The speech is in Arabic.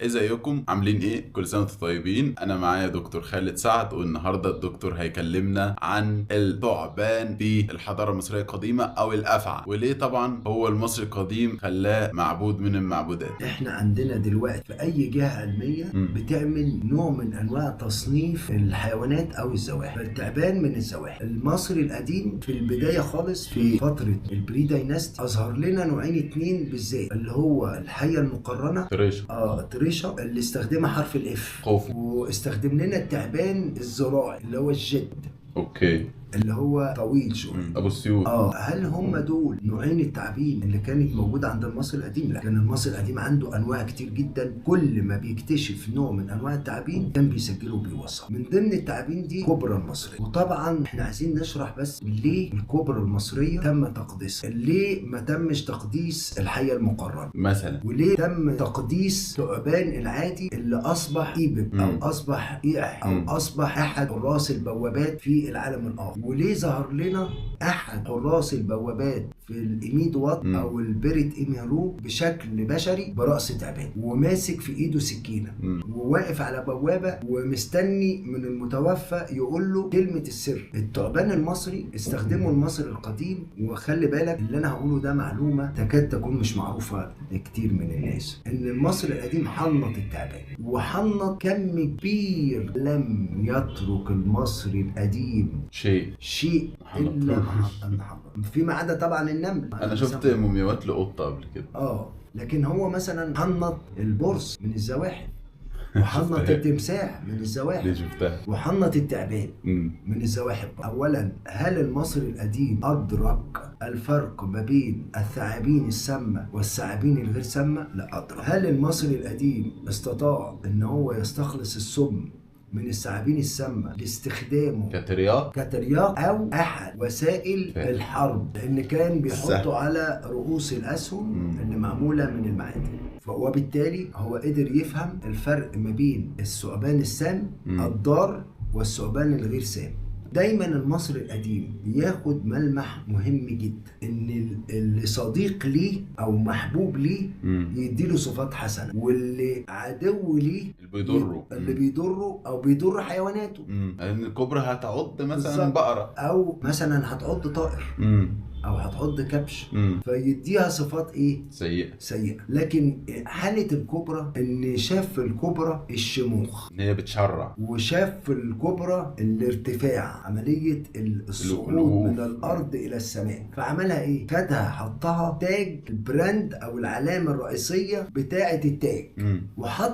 ازيكم عاملين ايه؟ كل سنة وانتم طيبين. انا معايا دكتور خالد سعد، والنهارده الدكتور هيكلمنا عن الثعبان في الحضارة المصرية القديمة او الافعى، وليه طبعا هو المصري القديم خلاه معبود من المعبودات. احنا عندنا دلوقتي في اي جهة علمية بتعمل نوع من انواع تصنيف الحيوانات او الزواحف، فالتعبان من الزواحف. المصري القديم في البداية خالص في فترة البري دايناست اظهر لنا نوعين اتنين بالذات، اللي هو الحية المقرنة طريشة اللي استخدمها حرف الاف، خوف. واستخدم لنا التعبان الزراعي اللي هو الجد، اوكي، اللي هو طويل شويه ابو السيوف. هل هم دول نوعين التعابين اللي كانت موجوده عند المصري القديم؟ لا، كان المصري القديم عنده انواع كتير جدا. كل ما بيكتشف نوع من انواع التعابين كان بيسجله وبيوثق. من ضمن التعابين دي كوبرا المصريه. وطبعا احنا عايزين نشرح بس ليه الكوبرا المصريه تم تقديسها، ليه ما تمش تقديس الحيه المقرنه مثلا، وليه تم تقديس ثعبان العادي اللي اصبح ايبك او اصبح ايح او اصبح احد حراس البوابات في العالم الاخر، وليه ظهر لنا احد حراس البوابات في الايميد وات او البريت ايميرو بشكل بشري براس تعبان وماسك في ايده سكينه وواقف على بوابه ومستني من المتوفى يقول له كلمه السر. الثعبان المصري استخدمه المصري القديم، وخلي بالك اللي انا هقوله ده معلومه تكاد تكون مش معروفه لكتير من الناس، ان المصري القديم حنط التعبان وحنط كم كبير لم يترك المصري القديم شيء الا حنط، فيما عدا طبعا النمل. انا شفت مومياوات لقطه قبل كده. لكن هو مثلا حنط البرص من الزواحف، وحنط التمساح من الزواحف، دي شفتها، وحنط التعبان من الزواحف. اولا، هل المصري القديم ادرك الفرق ما بين الثعابين السامه والثعابين الغير سامه؟ لا ادرك. هل المصري القديم استطاع ان هو يستخلص السم من الثعابين السامه لاستخدامه كترياق او احد وسائل الحرب، لان كان بيحطوا على رؤوس الاسهم اللي معموله من المعادن؟ وبالتالي هو قدر يفهم الفرق ما بين الثعبان السام الضار والثعبان الغير سام. دايما المصري القديم بياخد ملمح مهم جدا، ان اللي صديق ليه او محبوب ليه يديله صفات حسنه، واللي عدو ليه اللي بيضره او بيضر حيواناته. لان الكوبرا هتعض مثلا بقره، او مثلا هتعض طائر، او هتعض كبش، فيديها صفات ايه؟ سيئه. لكن حاله الكوبرا ان شاف في الكوبرا الشموخ، ان هي بتشرع، وشاف في الكوبرا الارتفاع، عمليه الصعود من الارض الى السماء. فعملها ايه؟ خدها حطها تاج البراند او العلامه الرئيسيه بتاعه التاج، وحط